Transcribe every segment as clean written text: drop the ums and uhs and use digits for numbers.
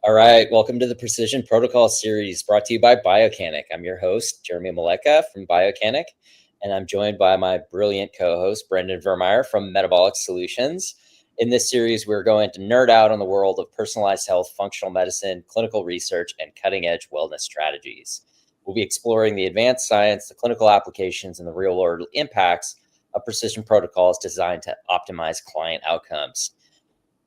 All right, welcome to the Precision Protocol series brought to you by Biocanic. I'm your host, Jeremy Malecha from Biocanic, and I'm joined by my brilliant co-host, Brendan Vermeire from Metabolic Solutions. In this series, we're going to nerd out on the world of personalized health, functional medicine, clinical research, and cutting-edge wellness strategies. We'll be exploring the advanced science, the clinical applications, and the real-world impacts of precision protocols designed to optimize client outcomes.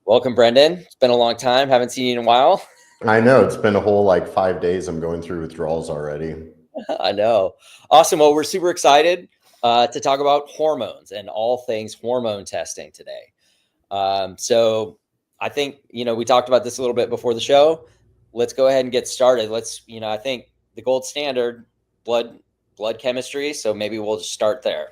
Welcome, Brendan. It's been a long time. Haven't seen you in a while. I know. It's been a whole 5 days. I'm going through withdrawals already. I know. Awesome. Well, we're super excited to talk about hormones and all things hormone testing today. So I think, we talked about this a little bit before the show. Let's go ahead and get started. I think the gold standard, blood chemistry. So maybe we'll just start there.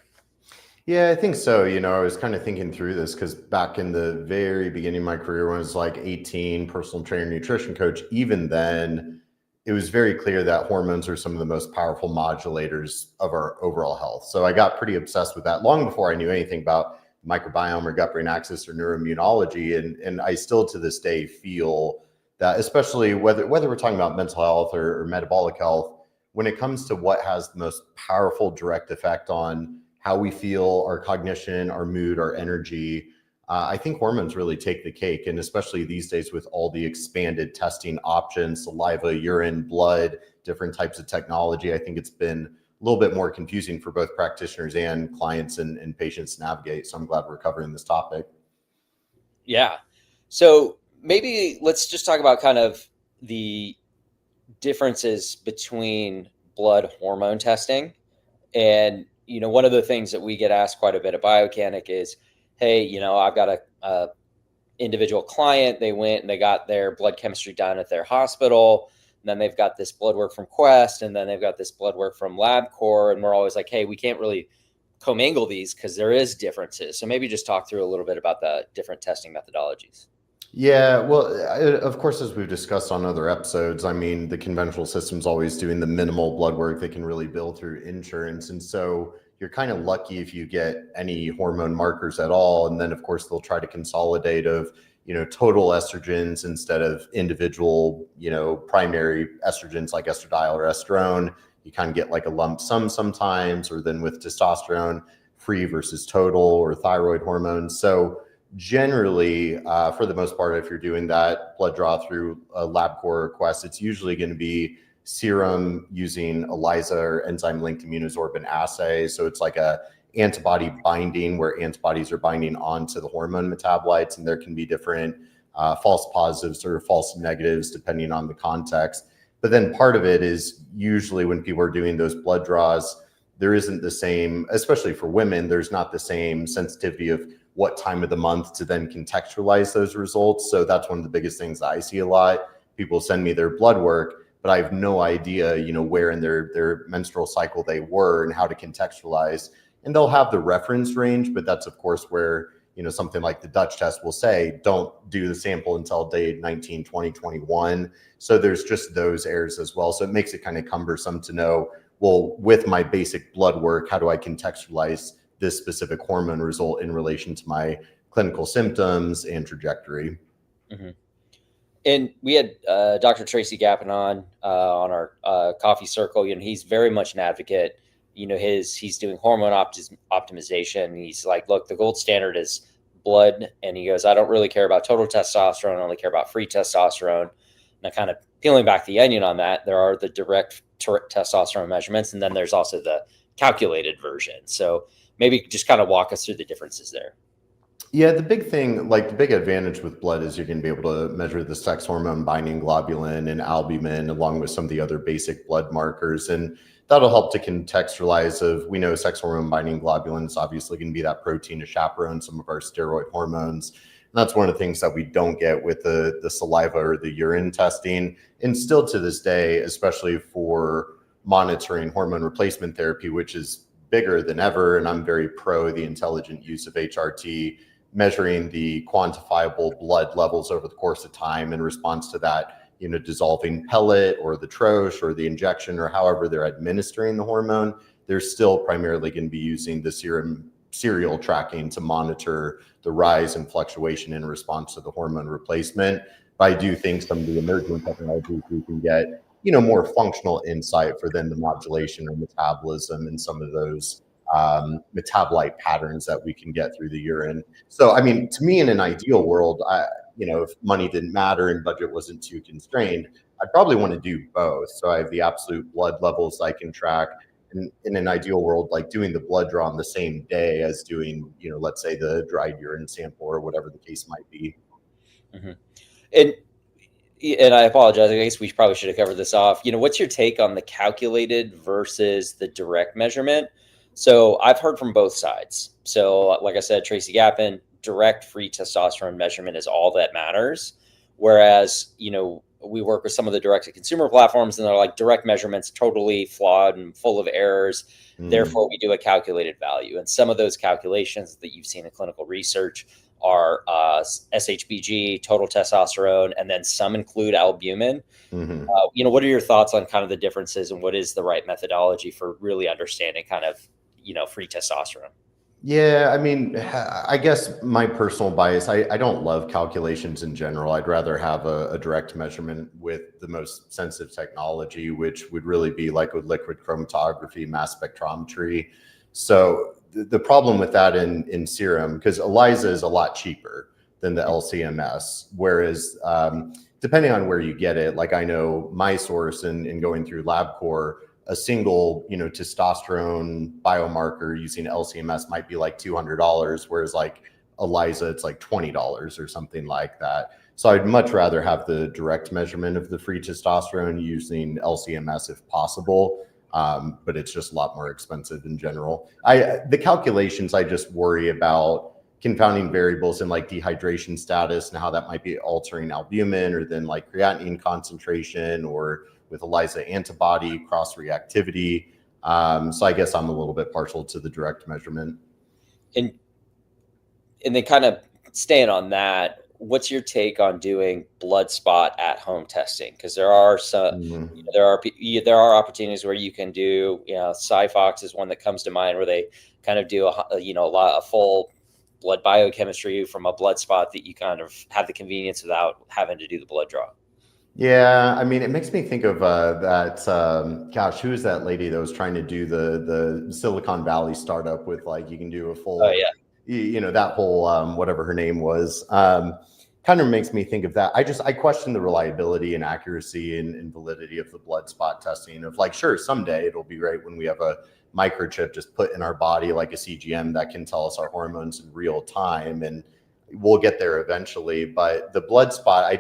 Yeah, I think so. I was kind of thinking through this because back in the very beginning of my career, when I was 18, personal trainer, nutrition coach, even then, it was very clear that hormones are some of the most powerful modulators of our overall health. So I got pretty obsessed with that long before I knew anything about microbiome or gut-brain axis or neuroimmunology. And I still to this day feel that, especially whether we're talking about mental health or metabolic health, when it comes to what has the most powerful direct effect on how we feel, our cognition, our mood, our energy, I think hormones really take the cake. And especially these days with all the expanded testing options, saliva, urine, blood, different types of technology, I think it's been a little bit more confusing for both practitioners and clients and patients to navigate. So I'm glad we're covering this topic. Yeah. So maybe let's just talk about kind of the differences between blood hormone testing. And, one of the things that we get asked quite a bit at Biocanic is, hey, I've got a individual client. They went and they got their blood chemistry done at their hospital. And then they've got this blood work from Quest, and then they've got this blood work from LabCorp. And we're always like, hey, we can't really commingle these because there is differences. So maybe just talk through a little bit about the different testing methodologies. Yeah, well, of course, as we've discussed on other episodes, the conventional system's always doing the minimal blood work they can really bill through insurance. And so you're kind of lucky if you get any hormone markers at all. And then, of course, they'll try to consolidate of, total estrogens instead of individual, primary estrogens like estradiol or estrone. You kind of get like a lump sum sometimes, or then with testosterone, free versus total, or thyroid hormones. So generally, for the most part, if you're doing that blood draw through a LabCorp request, it's usually going to be serum using ELISA or enzyme-linked immunosorbent assay. So it's like a antibody binding where antibodies are binding onto the hormone metabolites, and there can be different false positives or false negatives depending on the context. But then part of it is usually when people are doing those blood draws, there isn't the same, especially for women, there's not the same sensitivity of what time of the month to then contextualize those results. So that's one of the biggest things that I see a lot. People send me their blood work, but I have no idea, where in their menstrual cycle they were and how to contextualize. And they'll have the reference range, but that's of course where, something like the Dutch test will say, don't do the sample until day 19, 20, 21. So there's just those errors as well. So it makes it kind of cumbersome to know, well, with my basic blood work, how do I contextualize this specific hormone result in relation to my clinical symptoms and trajectory? Mm-hmm. And we had Dr. Tracy Gappin on our coffee circle. He's very much an advocate. He's doing hormone optimization. He's like, look, the gold standard is blood. And he goes, I don't really care about total testosterone. I only care about free testosterone. And I kind of peeling back the onion on that, there are the direct testosterone measurements, and then there's also the calculated version. So maybe just kind of walk us through the differences there. Yeah, the big thing, the big advantage with blood is you're going to be able to measure the sex hormone binding globulin and albumin along with some of the other basic blood markers. And that'll help to contextualize we know sex hormone binding globulin is obviously going to be that protein to chaperone some of our steroid hormones. And that's one of the things that we don't get with the saliva or the urine testing. And still to this day, especially for monitoring hormone replacement therapy, which is bigger than ever. And I'm very pro the intelligent use of HRT, measuring the quantifiable blood levels over the course of time in response to that, dissolving pellet or the troche or the injection or however they're administering the hormone. They're still primarily going to be using the serial tracking to monitor the rise and fluctuation in response to the hormone replacement. But I do think some of the emerging technologies we can get, more functional insight for then the modulation of metabolism and some of those metabolite patterns that we can get through the urine. So, I mean, to me, in an ideal world, if money didn't matter and budget wasn't too constrained, I'd probably want to do both. So I have the absolute blood levels I can track. And in an ideal world, like doing the blood draw on the same day as doing, let's say the dried urine sample or whatever the case might be. Mm-hmm. And I apologize. I guess we probably should have covered this off. What's your take on the calculated versus the direct measurement? So I've heard from both sides. So, like I said, Tracy Gappin, direct free testosterone measurement is all that matters. Whereas, we work with some of the direct to consumer platforms and they're like direct measurements totally flawed and full of errors. Therefore, we do a calculated value. And some of those calculations that you've seen in clinical research are SHBG, total testosterone, and then some include albumin. What are your thoughts on kind of the differences and what is the right methodology for really understanding kind of, free testosterone? Yeah, I mean, I guess my personal bias, I don't love calculations in general. I'd rather have a direct measurement with the most sensitive technology, which would really be like with liquid chromatography, mass spectrometry. So the problem with that in serum, because ELISA is a lot cheaper than the LCMS, whereas depending on where you get it, like I know my source in going through LabCorp, a single, testosterone biomarker using LCMS might be like $200, whereas like ELISA, it's like $20 or something like that. So I'd much rather have the direct measurement of the free testosterone using LCMS if possible. But it's just a lot more expensive in general. The calculations, I just worry about confounding variables in like dehydration status and how that might be altering albumin or then like creatinine concentration or with ELISA antibody cross-reactivity. So I guess I'm a little bit partial to the direct measurement. And then kind of staying on that, what's your take on doing blood spot at home testing? Because there are some, there are opportunities where you can do, Cyfox is one that comes to mind where they kind of do a full blood biochemistry from a blood spot that you kind of have the convenience without having to do the blood draw. Yeah, I mean, it makes me think of gosh, who is that lady that was trying to do the Silicon Valley startup with like you can do a full, that whole whatever her name was. Kind of makes me think of that. I question the reliability and accuracy and validity of the blood spot testing. Of like, sure, someday it'll be great when we have a microchip just put in our body like a CGM that can tell us our hormones in real time, and we'll get there eventually. But the blood spot,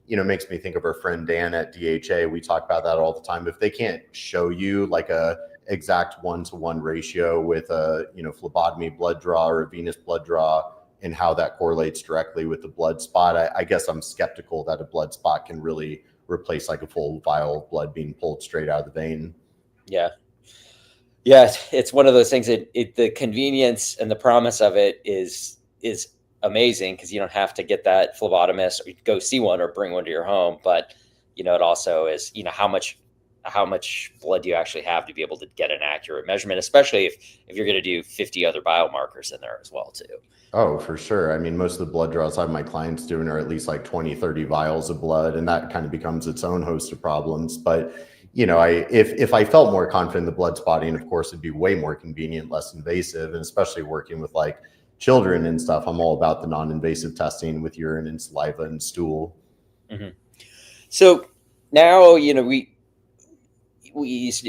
makes me think of our friend Dan at DHA. We talk about that all the time. If they can't show you like a exact 1-to-1 ratio with a, phlebotomy blood draw or a venous blood draw and how that correlates directly with the blood spot, I guess I'm skeptical that a blood spot can really replace like a full vial of blood being pulled straight out of the vein. Yeah. Yeah. It's one of those things that the convenience and the promise of it is amazing because you don't have to get that phlebotomist or go see one or bring one to your home. But, it also is, how much blood do you actually have to be able to get an accurate measurement, especially if you're going to do 50 other biomarkers in there as well, too. Oh, for sure. I mean, most of the blood draws I have my clients doing are at least like 20, 30 vials of blood, and that kind of becomes its own host of problems. But, if I felt more confident in the blood spotting, of course, it'd be way more convenient, less invasive, and especially working with like children and stuff, I'm all about the non-invasive testing with urine and saliva and stool. Mm-hmm. So now, we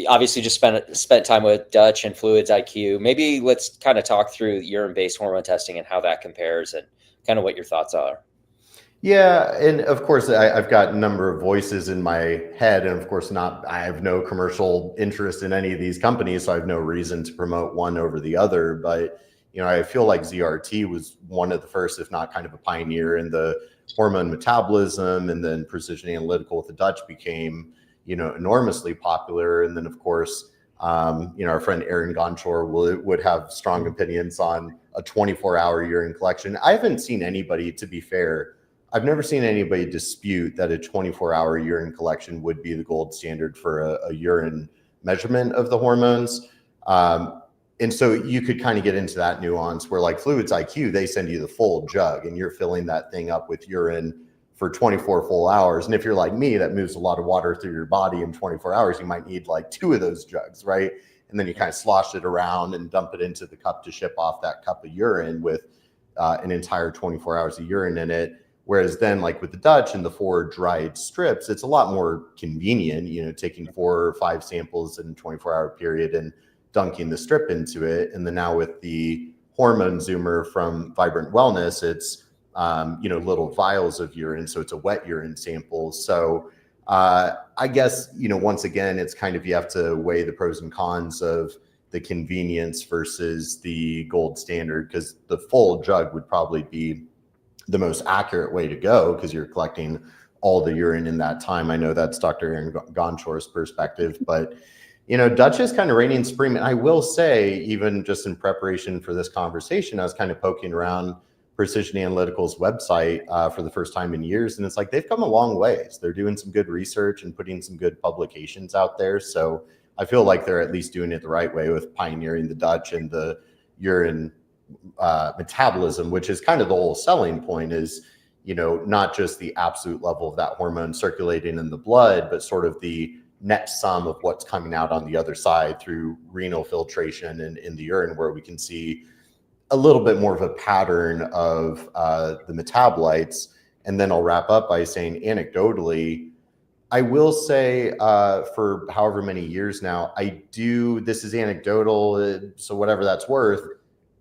obviously just spent time with Dutch and Fluids IQ. Maybe let's kind of talk through urine-based hormone testing and how that compares and kind of what your thoughts are. Yeah, and of course, I've got a number of voices in my head, and of course, I have no commercial interest in any of these companies, so I have no reason to promote one over the other. But I feel like ZRT was one of the first, if not kind of a pioneer in the hormone metabolism, and then precision analytical with the Dutch became, enormously popular. And then, of course, our friend Aaron Gonchor would have strong opinions on a 24-hour urine collection. I haven't seen anybody, to be fair, I've never seen anybody dispute that a 24-hour urine collection would be the gold standard for a urine measurement of the hormones. And so you could kind of get into that nuance where like Fluids IQ, they send you the full jug and you're filling that thing up with urine for 24 full hours. And if you're like me, that moves a lot of water through your body in 24 hours, you might need like 2 of those jugs, right? And then you kind of slosh it around and dump it into the cup to ship off that cup of urine with an entire 24 hours of urine in it. Whereas then, like with the Dutch and the 4 dried strips, it's a lot more convenient, taking 4 or 5 samples in a 24-hour period and dunking the strip into it. And then now with the hormone zoomer from Vibrant Wellness, it's little vials of urine, so it's a wet urine sample. So I guess once again, it's kind of, you have to weigh the pros and cons of the convenience versus the gold standard, because the full jug would probably be the most accurate way to go because you're collecting all the urine in that time. I know that's Dr. Aaron Gonchor's perspective, but Dutch is kind of reigning supreme. And I will say, even just in preparation for this conversation, I was kind of poking around Precision Analytical's website for the first time in years, and it's like they've come a long ways. They're doing some good research and putting some good publications out there. So I feel like they're at least doing it the right way with pioneering the Dutch and the urine metabolism, which is kind of the whole selling point, is not just the absolute level of that hormone circulating in the blood, but sort of the net sum of what's coming out on the other side through renal filtration and in the urine, where we can see a little bit more of a pattern of the metabolites. And then I'll wrap up by saying, anecdotally, I will say for however many years now, this is anecdotal, so whatever that's worth,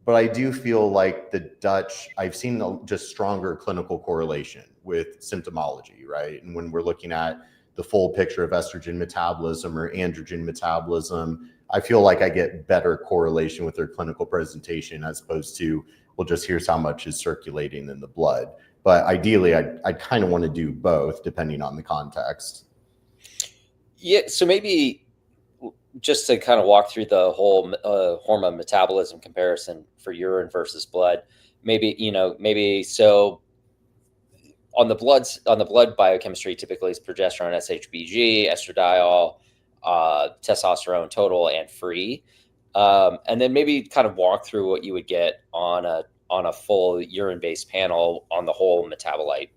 but I do feel like the Dutch, I've seen just stronger clinical correlation with symptomology, right? And when we're looking at the full picture of estrogen metabolism or androgen metabolism, I feel like I get better correlation with their clinical presentation as opposed to, well, just here's how much is circulating in the blood. But ideally, I kind of want to do both depending on the context. Yeah, so maybe just to kind of walk through the whole hormone metabolism comparison for urine versus blood, maybe so on the blood biochemistry, typically is progesterone, SHBG, estradiol, testosterone total and free, and then maybe kind of walk through what you would get on a full urine based panel on the whole metabolite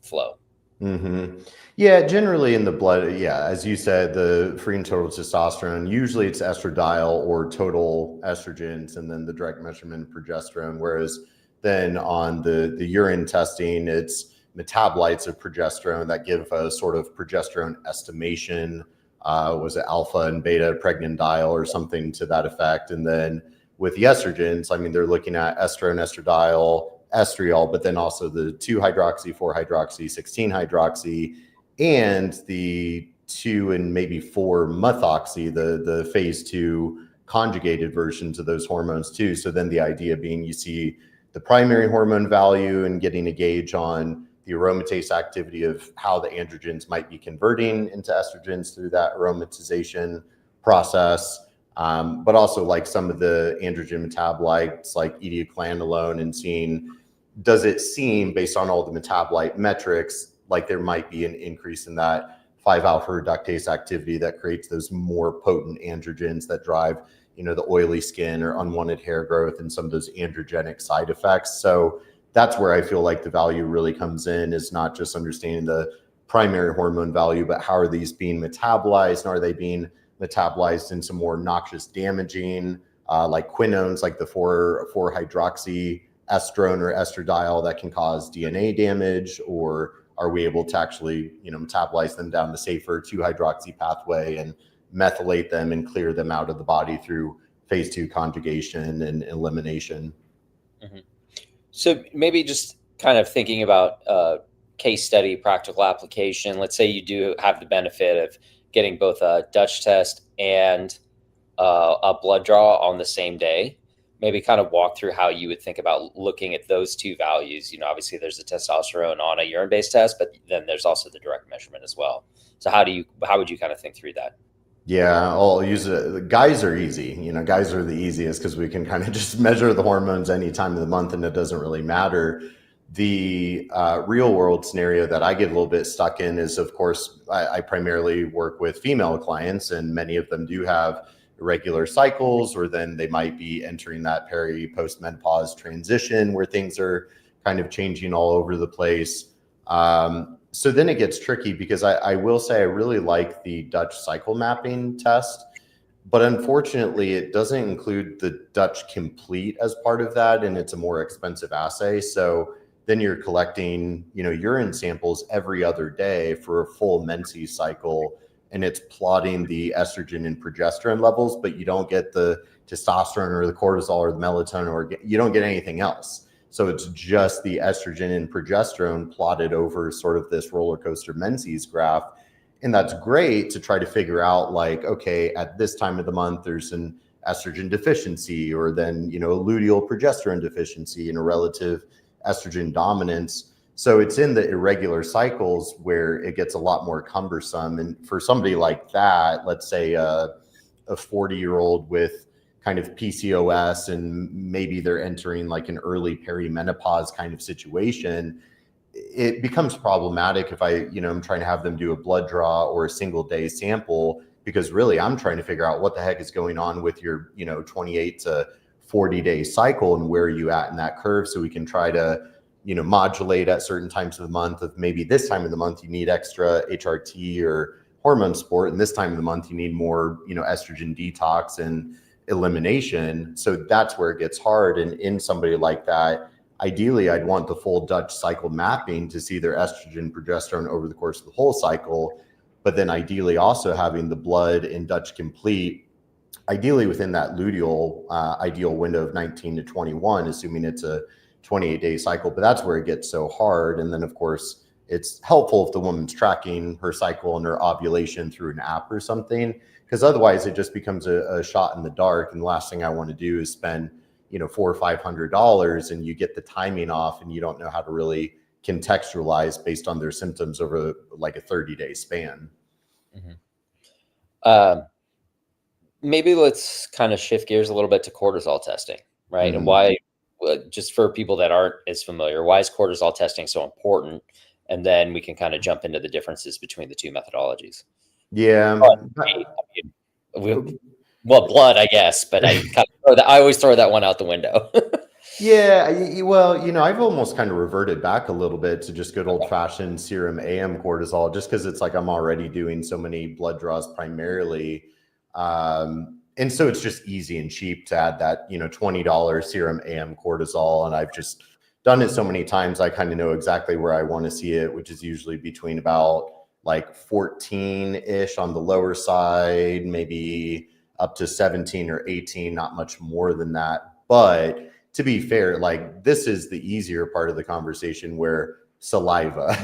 flow. Mm-hmm. Yeah, generally in the blood, yeah, as you said, the free and total testosterone, usually it's estradiol or total estrogens, and then the direct measurement progesterone. Whereas then on the urine testing, it's metabolites of progesterone that give a sort of progesterone estimation. Was it alpha and beta pregnenolone or something to that effect? And then with the estrogens, I mean, they're looking at estrone, estradiol, estriol, but then also the 2-hydroxy, 4-hydroxy, 16-hydroxy, and the 2 and maybe 4-methoxy, the phase 2 conjugated versions of those hormones too. So then the idea being, you see the primary hormone value and getting a gauge on the aromatase activity of how the androgens might be converting into estrogens through that aromatization process. But also like some of the androgen metabolites like etioclanolone, and seeing, does it seem based on all the metabolite metrics like there might be an increase in that 5-alpha reductase activity that creates those more potent androgens that drive, the oily skin or unwanted hair growth and some of those androgenic side effects. So that's where I feel like the value really comes in, is not just understanding the primary hormone value, but how are these being metabolized, and are they being metabolized into more noxious damaging like quinones, like the 4-hydroxy estrone or estradiol that can cause DNA damage, or are we able to actually metabolize them down the safer 2-hydroxy pathway and methylate them and clear them out of the body through phase 2 conjugation and elimination? Mm-hmm. So maybe just kind of thinking about case study, practical application. Let's say you do have the benefit of getting both a Dutch test and a blood draw on the same day. Maybe kind of walk through how you would think about looking at those two values. Obviously there's the testosterone on a urine-based test, but then there's also the direct measurement as well. So how would you kind of think through that? Yeah, I'll use it. Guys are easy. Guys are the easiest because we can kind of just measure the hormones any time of the month and it doesn't really matter. The real world scenario that I get a little bit stuck in is, of course, I primarily work with female clients, and many of them do have irregular cycles, or then they might be entering that post-menopause transition where things are kind of changing all over the place. So then it gets tricky because I will say I really like the Dutch cycle mapping test, but unfortunately it doesn't include the Dutch complete as part of that, and it's a more expensive assay. So then you're collecting, urine samples every other day for a full Menses cycle, and it's plotting the estrogen and progesterone levels, but you don't get the testosterone or the cortisol or the melatonin, or you don't get anything else. So it's just the estrogen and progesterone plotted over sort of this roller coaster Menses graph. And that's great to try to figure out, like, okay, at this time of the month, there's an estrogen deficiency, or then, a luteal progesterone deficiency and a relative estrogen dominance. So it's in the irregular cycles where it gets a lot more cumbersome. And for somebody like that, let's say a 40-year-old with kind of PCOS, and maybe they're entering like an early perimenopause kind of situation, it becomes problematic if I'm trying to have them do a blood draw or a single day sample, because really I'm trying to figure out what the heck is going on with your, 28 to 40 day cycle, and where are you at in that curve, so we can try to, modulate at certain times of the month. Of maybe this time of the month you need extra HRT or hormone support, and this time of the month you need more, estrogen detox and elimination. So that's where it gets hard. And in somebody like that, ideally I'd want the full Dutch cycle mapping to see their estrogen, progesterone over the course of the whole cycle, but then ideally also having the blood in Dutch complete, ideally within that luteal ideal window of 19 to 21, assuming it's a 28-day cycle. But that's where it gets so hard. And then of course it's helpful if the woman's tracking her cycle and her ovulation through an app or something, because otherwise it just becomes a shot in the dark. And the last thing I want to do is spend $400 or $500 and you get the timing off, and you don't know how to really contextualize based on their symptoms over like a 30-day span. Mm-hmm. Maybe let's kind of shift gears a little bit to cortisol testing, right? Mm-hmm. And why, just for people that aren't as familiar, why is cortisol testing so important? And then we can kind of jump into the differences between the two methodologies. Yeah. Well, blood, I guess, but I always throw that one out the window. Yeah, well, I've almost kind of reverted back a little bit to just good old fashioned serum AM cortisol, just because it's like I'm already doing so many blood draws primarily. And so it's just easy and cheap to add that, $20 serum AM cortisol. And I've just done it so many times, I kind of know exactly where I want to see it, which is usually between about like 14-ish on the lower side, maybe up to 17 or 18, not much more than that. But to be fair, like, this is the easier part of the conversation, where saliva,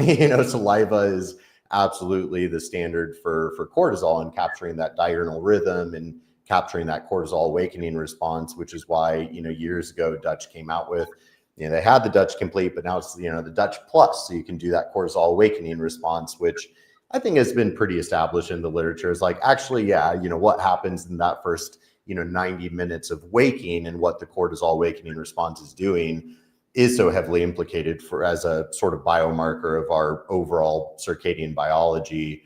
saliva is absolutely the standard for cortisol and capturing that diurnal rhythm and capturing that cortisol awakening response, which is why, years ago, Dutch came out with, they had the Dutch complete, but now it's, the Dutch plus. So you can do that cortisol awakening response, which I think has been pretty established in the literature. Is like, actually, yeah, what happens in that first 90 minutes of waking, and what the cortisol awakening response is doing is so heavily implicated for as a sort of biomarker of our overall circadian biology.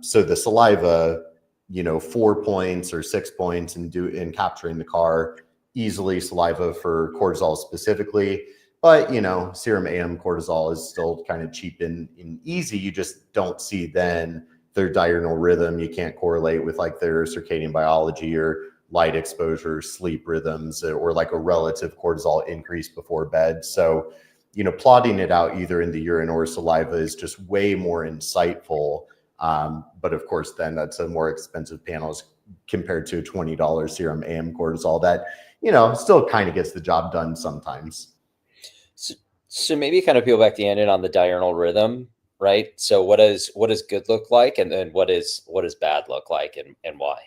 So the saliva, 4 points or 6 points in capturing the CAR, easily saliva for cortisol specifically. But, serum AM cortisol is still kind of cheap and easy. You just don't see then their diurnal rhythm. You can't correlate with like their circadian biology or light exposure, sleep rhythms, or like a relative cortisol increase before bed. So, plotting it out either in the urine or saliva is just way more insightful. But of course, then that's a more expensive panel compared to a $20 serum AM cortisol that, still kind of gets the job done sometimes. So maybe kind of peel back the onion on the diurnal rhythm, right? So what does good look like, and then what does bad look like, and why?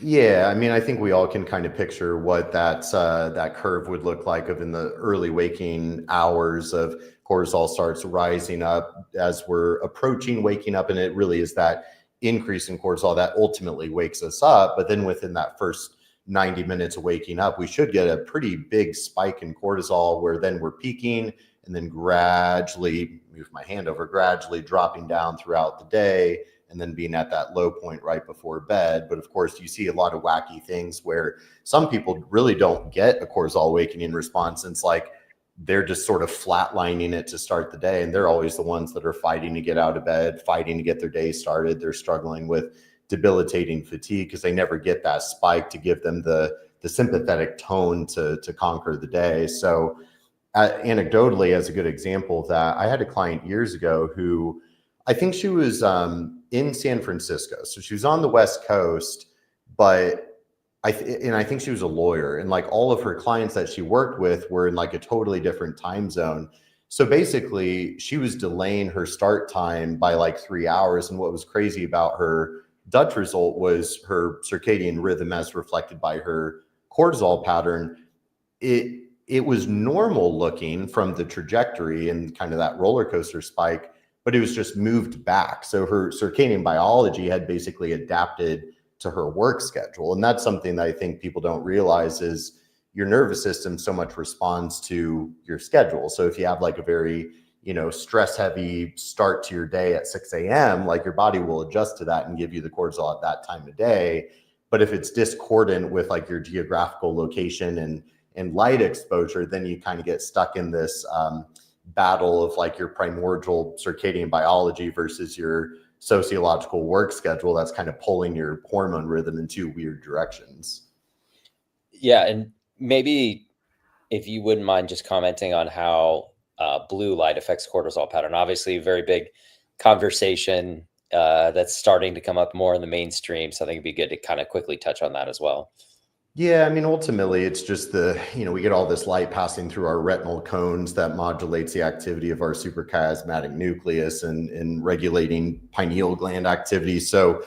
Yeah, I mean, I think we all can kind of picture what that curve would look like of in the early waking hours of cortisol starts rising up as we're approaching waking up. And it really is that increase in cortisol that ultimately wakes us up. But then within that first 90 minutes of waking up, we should get a pretty big spike in cortisol, where then we're peaking and then gradually gradually dropping down throughout the day, and then being at that low point right before bed. But of course, you see a lot of wacky things where some people really don't get a cortisol awakening response. And it's like, they're just sort of flatlining it to start the day. And they're always the ones that are fighting to get out of bed, fighting to get their day started. They're struggling with debilitating fatigue because they never get that spike to give them the sympathetic tone to conquer the day. So anecdotally, as a good example of that, I had a client years ago who I think she was in San Francisco. So she was on the West Coast, but I think she was a lawyer, and like all of her clients that she worked with were in like a totally different time zone. So basically she was delaying her start time by like 3 hours. And what was crazy about her Dutch result was her circadian rhythm as reflected by her cortisol pattern. It was normal looking from the trajectory and kind of that roller coaster spike, but it was just moved back. So her circadian biology had basically adapted to her work schedule. And that's something that I think people don't realize is your nervous system so much responds to your schedule. So if you have like a very, stress heavy start to your day at 6 a.m., like your body will adjust to that and give you the cortisol at that time of day. But if it's discordant with like your geographical location and light exposure, then you kind of get stuck in this battle of like your primordial circadian biology versus your sociological work schedule that's kind of pulling your hormone rhythm in two weird directions. Yeah, and maybe if you wouldn't mind just commenting on how blue light affects cortisol pattern. Obviously, a very big conversation that's starting to come up more in the mainstream. So I think it'd be good to kind of quickly touch on that as well. Yeah, I mean, ultimately, it's just we get all this light passing through our retinal cones that modulates the activity of our suprachiasmatic nucleus and regulating pineal gland activity. So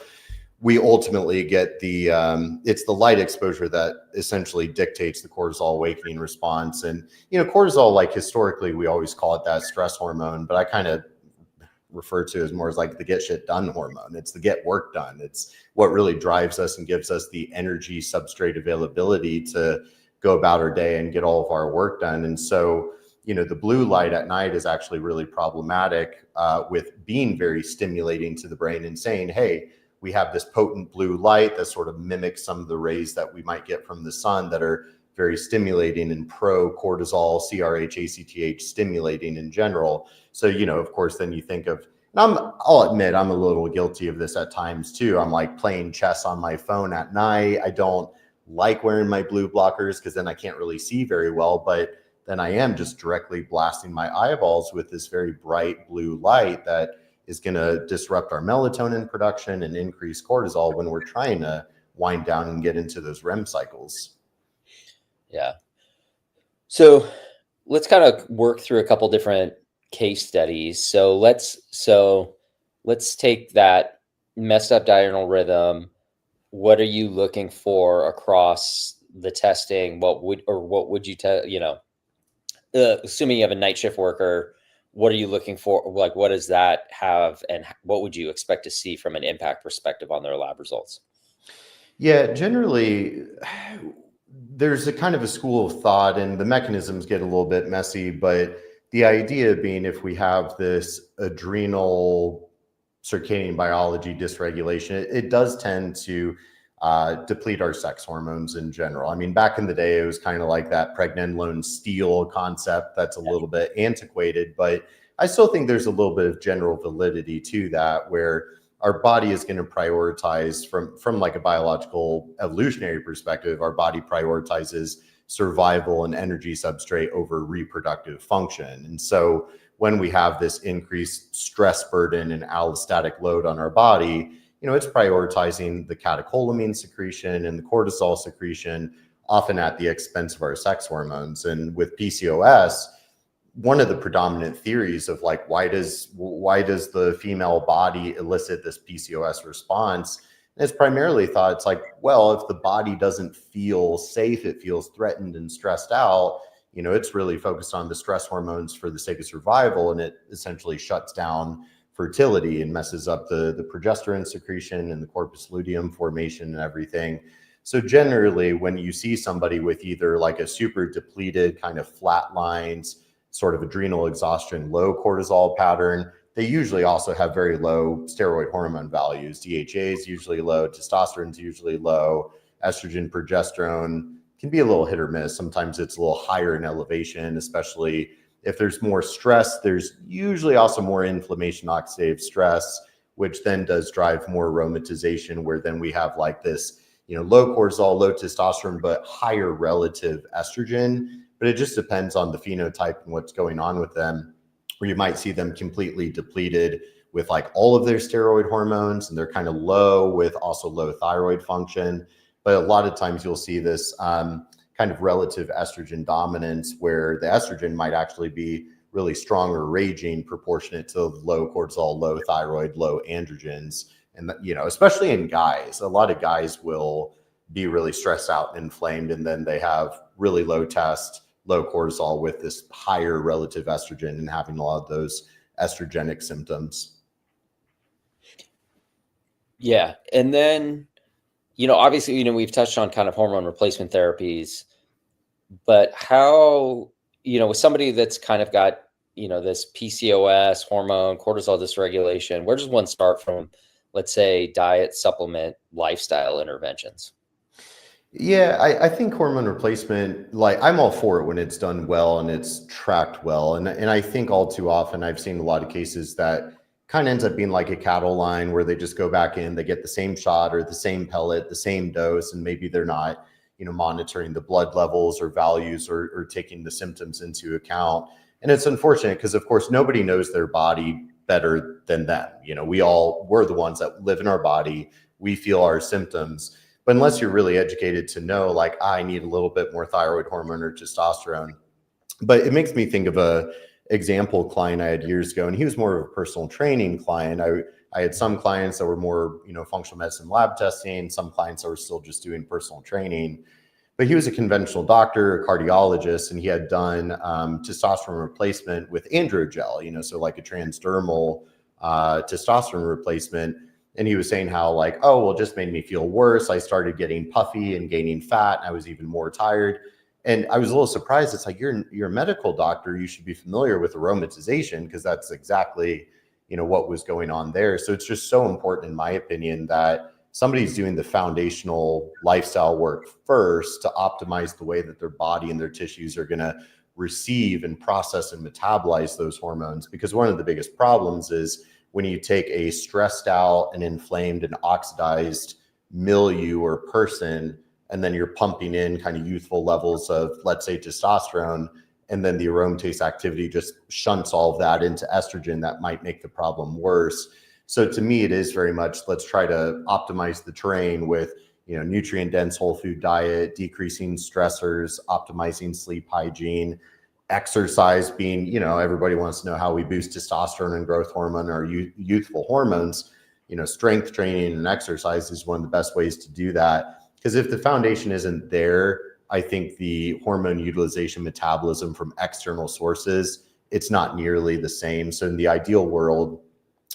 we ultimately get it's the light exposure that essentially dictates the cortisol awakening response. And, cortisol, like historically, we always call it that stress hormone, but I kind of refer to as more as like the get shit done hormone. It's the get work done. It's what really drives us and gives us the energy substrate availability to go about our day and get all of our work done. And so, the blue light at night is actually really problematic with being very stimulating to the brain and saying, hey, we have this potent blue light that sort of mimics some of the rays that we might get from the sun that are very stimulating and pro-cortisol, CRH, ACTH stimulating in general. So, of course, then you think of, and I'll admit I'm a little guilty of this at times too. I'm like playing chess on my phone at night. I don't like wearing my blue blockers because then I can't really see very well, but then I am just directly blasting my eyeballs with this very bright blue light that is going to disrupt our melatonin production and increase cortisol when we're trying to wind down and get into those REM cycles. Yeah. So let's kind of work through a couple different case studies. So let's take that messed up diurnal rhythm. What are you looking for across the testing? What would you tell, assuming you have a night shift worker, what are you looking for? Like, what does that have? And what would you expect to see from an impact perspective on their lab results? Yeah, generally, there's a kind of a school of thought, and the mechanisms get a little bit messy, but the idea being if we have this adrenal circadian biology dysregulation, it does tend to deplete our sex hormones in general. I mean, back in the day, it was kind of like that pregnenolone steal concept that's a little bit antiquated, but I still think there's a little bit of general validity to that, where our body is going to prioritize from like a biological evolutionary perspective, our body prioritizes survival and energy substrate over reproductive function. And so when we have this increased stress burden and allostatic load on our body, it's prioritizing the catecholamine secretion and the cortisol secretion, often at the expense of our sex hormones. And with PCOS, one of the predominant theories of like, why does the female body elicit this PCOS response? And it's primarily thought it's like, well, if the body doesn't feel safe, it feels threatened and stressed out, it's really focused on the stress hormones for the sake of survival. And it essentially shuts down fertility and messes up the progesterone secretion and the corpus luteum formation and everything. So generally, when you see somebody with either like a super depleted kind of flat lines, sort of adrenal exhaustion, low cortisol pattern, they usually also have very low steroid hormone values. DHA is usually low, testosterone is usually low, estrogen, progesterone, can be a little hit or miss. Sometimes it's a little higher in elevation, especially if there's more stress. There's usually also more inflammation, oxidative stress, which then does drive more aromatization, where then we have like this, low cortisol, low testosterone, but higher relative estrogen. But it just depends on the phenotype and what's going on with them, where you might see them completely depleted with like all of their steroid hormones, and they're kind of low with also low thyroid function. But a lot of times you'll see this kind of relative estrogen dominance, where the estrogen might actually be really strong or raging, proportionate to low cortisol, low thyroid, low androgens. And, especially in guys, a lot of guys will be really stressed out and inflamed, and then they have really low test, low cortisol with this higher relative estrogen and having a lot of those estrogenic symptoms. Yeah. And then, obviously, we've touched on kind of hormone replacement therapies, but how, with somebody that's kind of got, this PCOS, hormone, cortisol dysregulation, where does one start from, let's say, diet, supplement, lifestyle interventions? Yeah, I think hormone replacement, like I'm all for it when it's done well and it's tracked well. And I think all too often I've seen a lot of cases that kind of ends up being like a cattle line, where they just go back in, they get the same shot or the same pellet, the same dose, and maybe they're not, monitoring the blood levels or values, or taking the symptoms into account. And it's unfortunate because, of course, nobody knows their body better than them. We're the ones that live in our body. We feel our symptoms. But unless you're really educated to know, like, I need a little bit more thyroid hormone or testosterone. But it makes me think of a example client I had years ago, and he was more of a personal training client. I had some clients that were more, functional medicine lab testing, some clients that were still just doing personal training. But he was a conventional doctor, a cardiologist, and he had done testosterone replacement with androgel, so like a transdermal testosterone replacement. And he was saying how, like, oh, well, it just made me feel worse. I started getting puffy and gaining fat, and I was even more tired. And I was a little surprised. It's like, you're a medical doctor. You should be familiar with aromatization, because that's exactly, what was going on there. So it's just so important, in my opinion, that somebody's doing the foundational lifestyle work first to optimize the way that their body and their tissues are going to receive and process and metabolize those hormones. Because one of the biggest problems is when you take a stressed out and inflamed and oxidized milieu or person, and then you're pumping in kind of youthful levels of, let's say, testosterone, and then the aromatase activity just shunts all of that into estrogen, that might make the problem worse. So to me, it is very much, let's try to optimize the terrain with, nutrient dense whole food diet, decreasing stressors, optimizing sleep hygiene, exercise being, everybody wants to know how we boost testosterone and growth hormone, or youthful hormones. Strength training and exercise is one of the best ways to do that. Because if the foundation isn't there, I think the hormone utilization, metabolism from external sources, it's not nearly the same. So in the ideal world,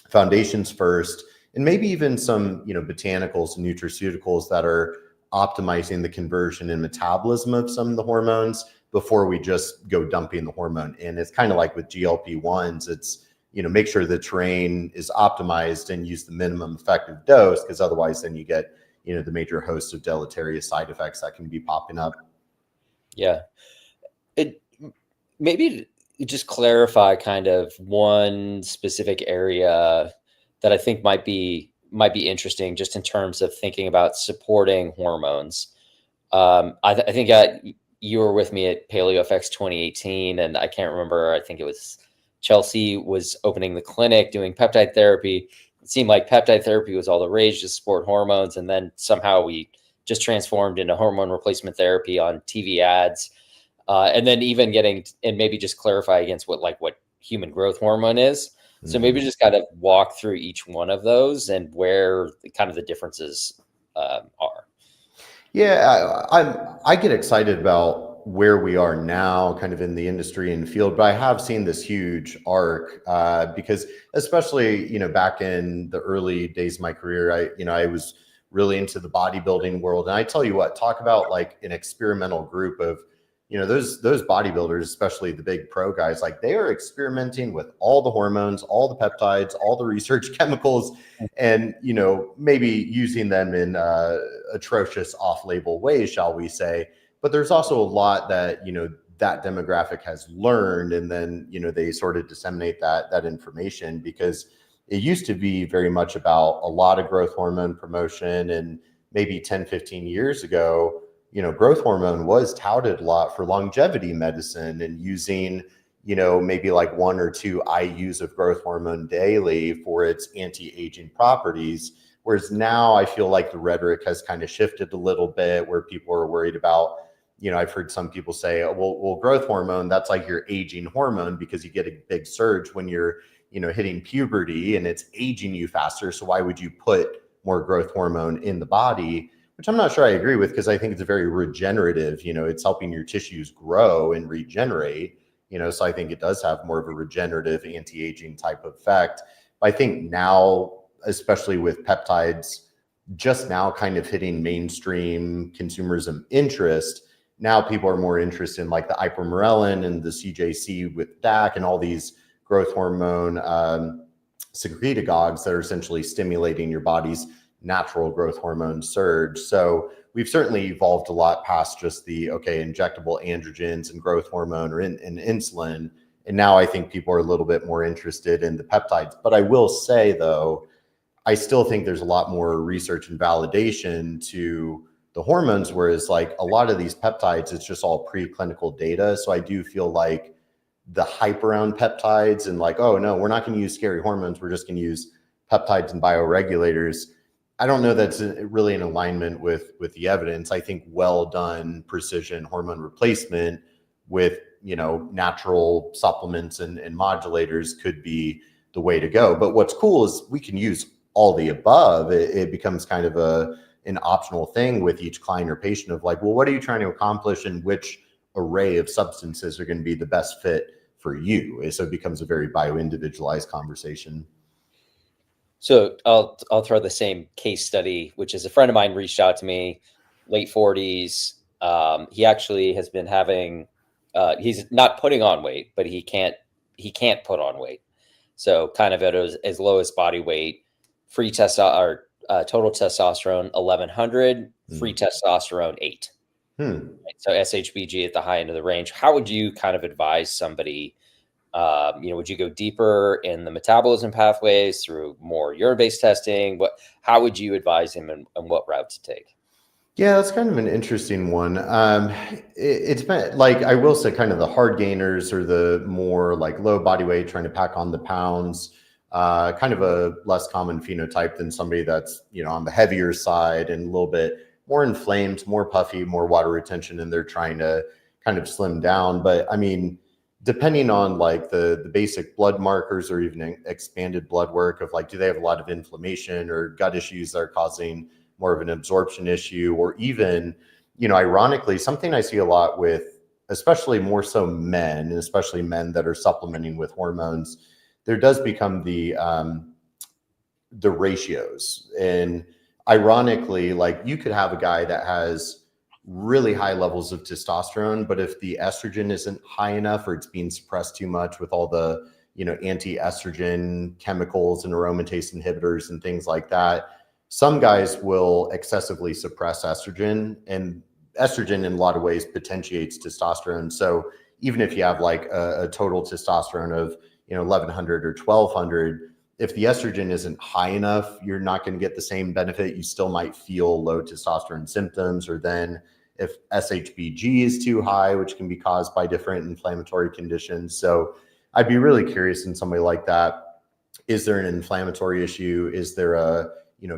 foundations first, and maybe even some, botanicals and nutraceuticals that are optimizing the conversion and metabolism of some of the hormones before we just go dumping the hormone in. It's kind of like with GLP-1s. It's, make sure the terrain is optimized and use the minimum effective dose, because otherwise then you get, the major host of deleterious side effects that can be popping up. Yeah. It maybe just clarify kind of one specific area that I think might be interesting, just in terms of thinking about supporting hormones. I think you were with me at PaleoFX 2018, and I can't remember. I think it was Chelsea was opening the clinic doing peptide therapy. It seemed like peptide therapy was all the rage to support hormones, and then somehow we just transformed into hormone replacement therapy on TV ads. And then even getting, and maybe just clarify against what human growth hormone is. So maybe just kind of walk through each one of those and where kind of the differences are. Yeah, I get excited about where we are now, kind of in the industry and field, but I have seen this huge arc because, especially back in the early days of my career, I was really into the bodybuilding world, and I tell you what, talk about like an experimental group of those bodybuilders, especially the big pro guys, like they are experimenting with all the hormones, all the peptides, all the research chemicals, and maybe using them in atrocious off-label ways, shall we say. But there's also a lot that, that demographic has learned, and then, they sort of disseminate that information, because it used to be very much about a lot of growth hormone promotion. And maybe 10, 15 years ago, growth hormone was touted a lot for longevity medicine and using, maybe like 1 or 2 IUs of growth hormone daily for its anti-aging properties. Whereas now I feel like the rhetoric has kind of shifted a little bit, where people are worried about, I've heard some people say, oh, well, growth hormone, that's like your aging hormone, because you get a big surge when you're, hitting puberty, and it's aging you faster. So why would you put more growth hormone in the body? Which I'm not sure I agree with, because I think it's very regenerative. It's helping your tissues grow and regenerate. So I think it does have more of a regenerative anti-aging type of effect. But I think now, especially with peptides just now kind of hitting mainstream consumerism interest, now people are more interested in like the ipamorelin and the CJC with DAC and all these growth hormone secretagogues that are essentially stimulating your body's natural growth hormone surge. So we've certainly evolved a lot past just the, injectable androgens and growth hormone or and insulin. And now I think people are a little bit more interested in the peptides. But I will say, though, I still think there's a lot more research and validation to the hormones, whereas like a lot of these peptides, it's just all preclinical data. So I do feel like the hype around peptides and like, oh no, we're not going to use scary hormones, we're just going to use peptides and bioregulators, I don't know that's really in alignment with the evidence. I think well done precision hormone replacement with natural supplements and modulators could be the way to go. But what's cool is we can use all the above. It becomes kind of an optional thing with each client or patient of like, well, what are you trying to accomplish, and which array of substances are going to be the best fit for you? So it becomes a very bio-individualized conversation. So I'll throw the same case study, which is a friend of mine reached out to me, late 40s. He actually has been having, he's not putting on weight, but he can't put on weight. So kind of at as low as body weight, free total testosterone 1100, free testosterone 8. Right? So SHBG at the high end of the range. How would you kind of advise somebody? Would you go deeper in the metabolism pathways through more urine-based testing? How would you advise him, and what route to take? Yeah, that's kind of an interesting one. It's been like, I will say kind of the hard gainers or the more like low body weight, trying to pack on the pounds, kind of a less common phenotype than somebody that's, on the heavier side and a little bit more inflamed, more puffy, more water retention, and they're trying to kind of slim down. But I mean, depending on like the basic blood markers or even expanded blood work of like, do they have a lot of inflammation or gut issues that are causing more of an absorption issue? Or even, ironically, something I see a lot with, especially more so men, and especially men that are supplementing with hormones, there does become the ratios. And ironically, like you could have a guy that has really high levels of testosterone, but if the estrogen isn't high enough or it's being suppressed too much with all the, anti-estrogen chemicals and aromatase inhibitors and things like that, some guys will excessively suppress estrogen, and estrogen in a lot of ways potentiates testosterone. So even if you have like a total testosterone of, 1100 or 1200, if the estrogen isn't high enough, you're not going to get the same benefit. You still might feel low testosterone symptoms. Or then if SHBG is too high, which can be caused by different inflammatory conditions. So I'd be really curious in somebody like that, is there an inflammatory issue? Is there a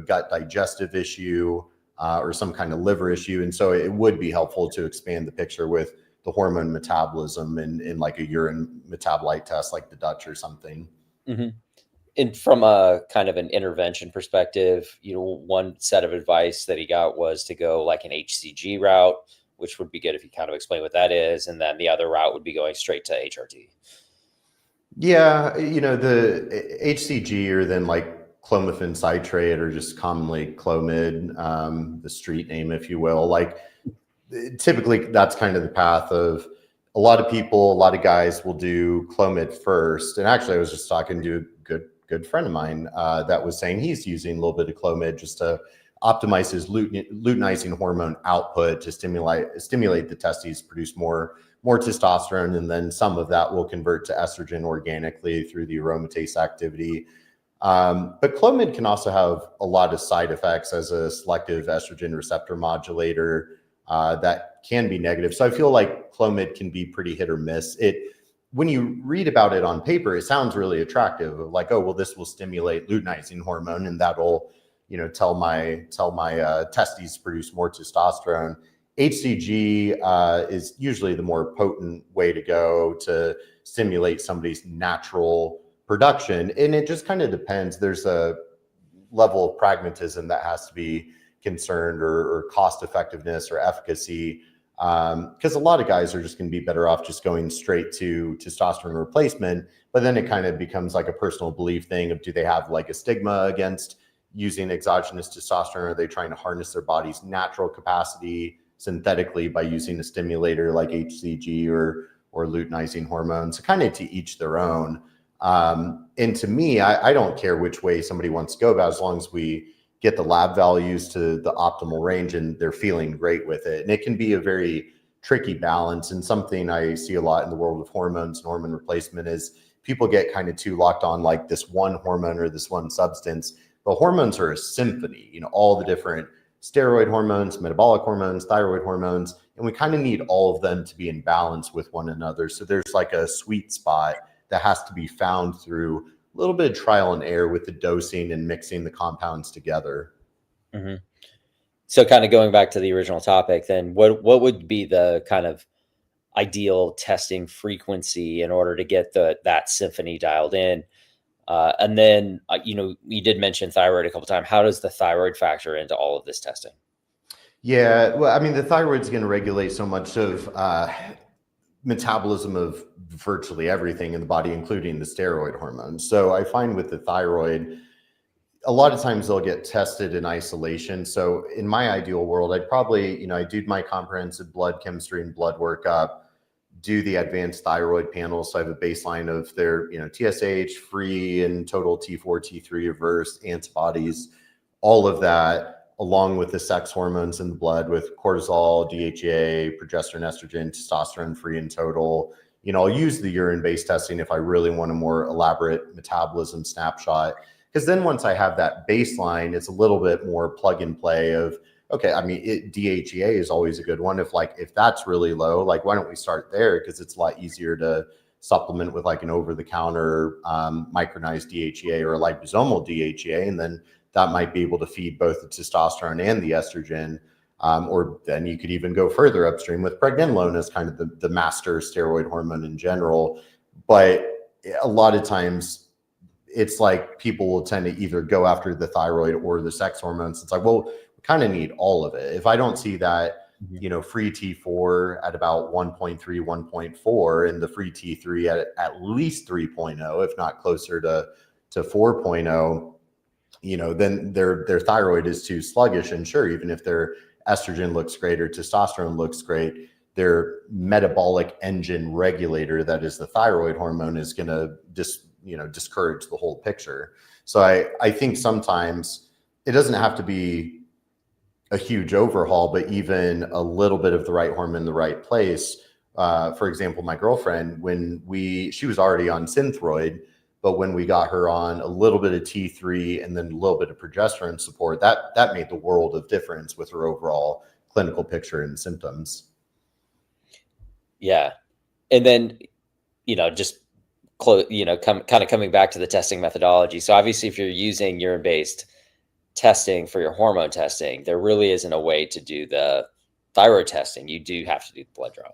gut digestive issue or some kind of liver issue? And so it would be helpful to expand the picture with the hormone metabolism in like a urine metabolite test like the Dutch or something. Mm-hmm. And from a kind of an intervention perspective, one set of advice that he got was to go like an HCG route, which would be good if you kind of explain what that is. And then the other route would be going straight to HRT. Yeah, the HCG, or then like clomiphene citrate, or just commonly Clomid, the street name, if you will. Like typically that's kind of the path of a lot of people. A lot of guys will do Clomid first. And actually I was just talking to a good friend of mine that was saying he's using a little bit of Clomid just to optimizes luteinizing hormone output to stimulate the testes, produce more testosterone, and then some of that will convert to estrogen organically through the aromatase activity. But Clomid can also have a lot of side effects as a selective estrogen receptor modulator that can be negative. So I feel like Clomid can be pretty hit or miss. When you read about it on paper, it sounds really attractive, like, oh, well, this will stimulate luteinizing hormone and that'll, tell my testes produce more testosterone. HCG is usually the more potent way to go to stimulate somebody's natural production. And it just kind of depends. There's a level of pragmatism that has to be concerned, or cost effectiveness or efficacy. Because a lot of guys are just going to be better off just going straight to testosterone replacement. But then it kind of becomes like a personal belief thing of, do they have like a stigma against using exogenous testosterone? Are they trying to harness their body's natural capacity synthetically by using a stimulator like HCG or luteinizing hormones? So kind of to each their own. And to me, I don't care which way somebody wants to go about, as long as we get the lab values to the optimal range and they're feeling great with it. And it can be a very tricky balance. And something I see a lot in the world of hormones and hormone replacement is people get kind of too locked on like this one hormone or this one substance. But hormones are a symphony, all the different steroid hormones, metabolic hormones, thyroid hormones, and we kind of need all of them to be in balance with one another. So there's like a sweet spot that has to be found through a little bit of trial and error with the dosing and mixing the compounds together. Mm-hmm. So kind of going back to the original topic, then what would be the kind of ideal testing frequency in order to get that symphony dialed in? And then, you did mention thyroid a couple of times. How does the thyroid factor into all of this testing? Yeah, well, I mean, the thyroid's going to regulate so much of metabolism of virtually everything in the body, including the steroid hormones. So I find with the thyroid, a lot of times they'll get tested in isolation. So in my ideal world, I'd probably, I do my comprehensive blood chemistry and blood workup, do the advanced thyroid panel. So I have a baseline of their, TSH, free and total T4, T3 reverse antibodies, all of that, along with the sex hormones in the blood with cortisol, DHEA, progesterone, estrogen, testosterone free in total. I'll use the urine-based testing if I really want a more elaborate metabolism snapshot. Because then once I have that baseline, it's a little bit more plug and play of, okay, I mean, DHEA is always a good one. If that's really low, like, why don't we start there? Because it's a lot easier to supplement with like an over-the-counter micronized DHEA or a liposomal DHEA, and then that might be able to feed both the testosterone and the estrogen. Or then you could even go further upstream with pregnenolone as kind of the master steroid hormone in general. But a lot of times it's like people will tend to either go after the thyroid or the sex hormones. It's like, well, we kind of need all of it. If I don't see that, free T4 at about 1.3, 1.4, and the free T3 at least 3.0, if not closer to 4.0, then their thyroid is too sluggish. And sure, even if their estrogen looks great or testosterone looks great, their metabolic engine regulator, that is the thyroid hormone, is going to discourage the whole picture. So I think sometimes it doesn't have to be a huge overhaul, but even a little bit of the right hormone in the right place. For example, my girlfriend, she was already on Synthroid, but when we got her on a little bit of T3 and then a little bit of progesterone support, that made the world of difference with her overall clinical picture and symptoms. Yeah. And then, just coming back to the testing methodology. So obviously if you're using urine-based testing for your hormone testing, there really isn't a way to do the thyroid testing. You do have to do the blood draw.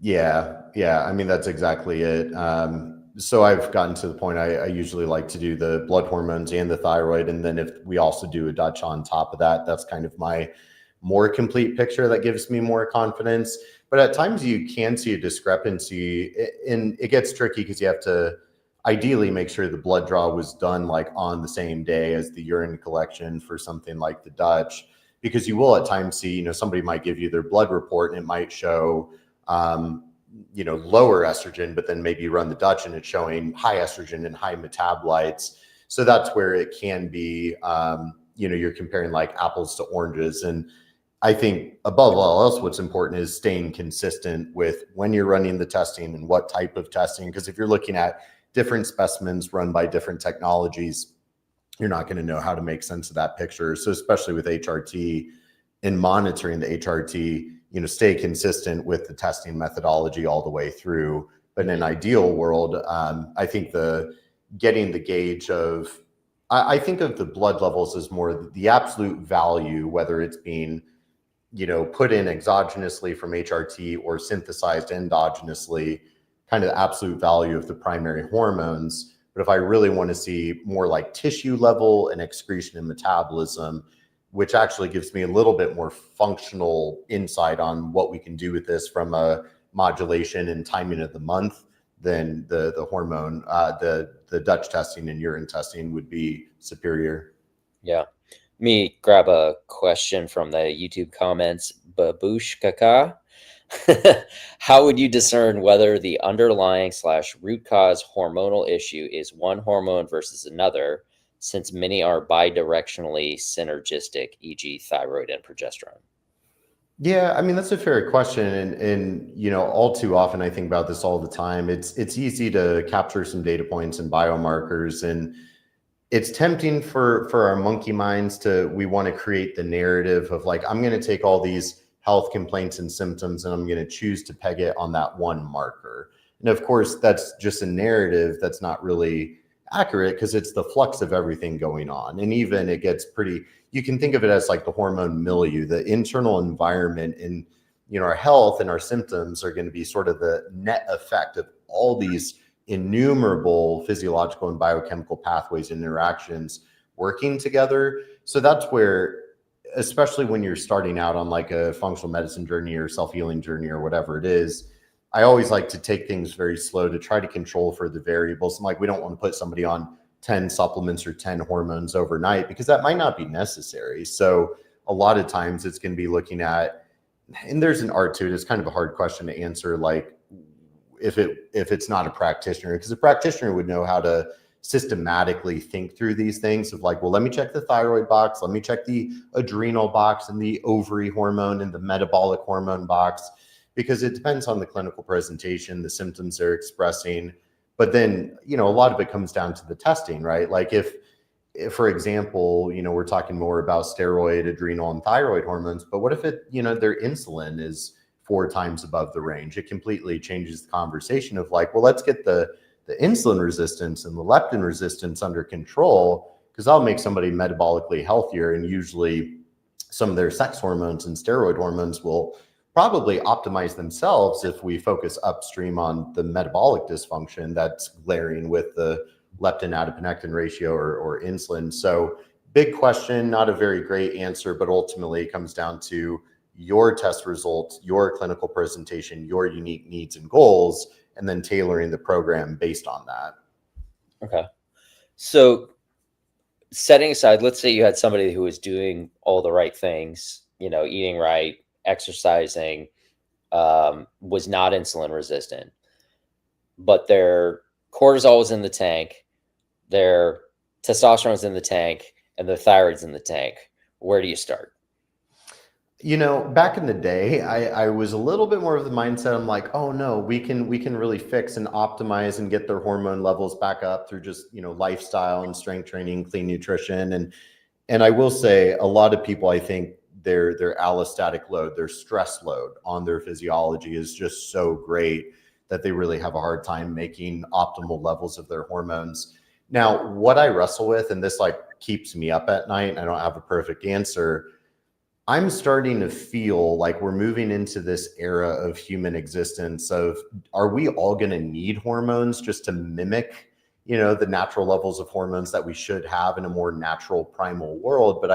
Yeah. I mean, that's exactly it. So I've gotten to the point I usually like to do the blood hormones and the thyroid. And then if we also do a Dutch on top of that, that's kind of my more complete picture that gives me more confidence. But at times you can see a discrepancy, and it gets tricky because you have to ideally make sure the blood draw was done like on the same day as the urine collection for something like the Dutch, because you will at times see, somebody might give you their blood report and it might show, lower estrogen, but then maybe you run the Dutch and it's showing high estrogen and high metabolites. So that's where it can be you're comparing like apples to oranges. And I think above all else, what's important is staying consistent with when you're running the testing and what type of testing. Because if you're looking at different specimens run by different technologies, you're not going to know how to make sense of that picture. So especially with HRT and monitoring the HRT, stay consistent with the testing methodology all the way through. But in an ideal world, I think getting the gauge of, I think of the blood levels as more the absolute value, whether it's being put in exogenously from HRT or synthesized endogenously, kind of the absolute value of the primary hormones. But if I really want to see more like tissue level and excretion and metabolism, which actually gives me a little bit more functional insight on what we can do with this from a modulation and timing of the month, then the hormone, the Dutch testing and urine testing would be superior. Yeah. Me grab a question from the YouTube comments. Babush Kaka. How would you discern whether the underlying / root cause hormonal issue is one hormone versus another, since many are bidirectionally synergistic, e.g. thyroid and progesterone? Yeah, I mean, that's a fair question. And all too often I think about this all the time. It's easy to capture some data points and biomarkers, and it's tempting for our monkey minds we want to create the narrative of like, I'm going to take all these health complaints and symptoms and I'm going to choose to peg it on that one marker. And of course, that's just a narrative that's not really accurate, because it's the flux of everything going on. And even it gets you can think of it as like the hormone milieu, the internal environment in, our health and our symptoms are going to be sort of the net effect of all these innumerable physiological and biochemical pathways and interactions working together. So that's where, especially when you're starting out on like a functional medicine journey or self-healing journey or whatever it is, I always like to take things very slow to try to control for the variables. And like, we don't want to put somebody on 10 supplements or 10 hormones overnight, because that might not be necessary. So a lot of times it's going to be looking at, and there's an art to it. It's kind of a hard question to answer, like if it's not a practitioner, because a practitioner would know how to systematically think through these things of like, well, let me check the thyroid box, let me check the adrenal box and the ovary hormone and the metabolic hormone box, because it depends on the clinical presentation, the symptoms they're expressing. But then, a lot of it comes down to the testing, right? Like if for example, we're talking more about steroid, adrenal, and thyroid hormones, but what if their insulin is 4 times above the range? It completely changes the conversation of like, well, let's get the insulin resistance and the leptin resistance under control, because that'll make somebody metabolically healthier. And usually some of their sex hormones and steroid hormones will probably optimize themselves if we focus upstream on the metabolic dysfunction that's glaring with the leptin adiponectin ratio or insulin. So big question, not a very great answer, but ultimately it comes down to your test results, your clinical presentation, your unique needs and goals, and then tailoring the program based on that. Okay. So setting aside, let's say you had somebody who was doing all the right things, eating right, exercising, was not insulin resistant, but their cortisol was in the tank, their testosterone's in the tank, and their thyroid's in the tank. Where do you start? Back in the day, I was a little bit more of the mindset. I'm like, oh no, we can really fix and optimize and get their hormone levels back up through just, lifestyle and strength training, clean nutrition. And I will say a lot of people, I think their allostatic load, their stress load on their physiology is just so great that they really have a hard time making optimal levels of their hormones. Now, what I wrestle with, and this like keeps me up at night, I don't have a perfect answer. I'm starting to feel like we're moving into this era of human existence of, are we all going to need hormones just to mimic, the natural levels of hormones that we should have in a more natural primal world? But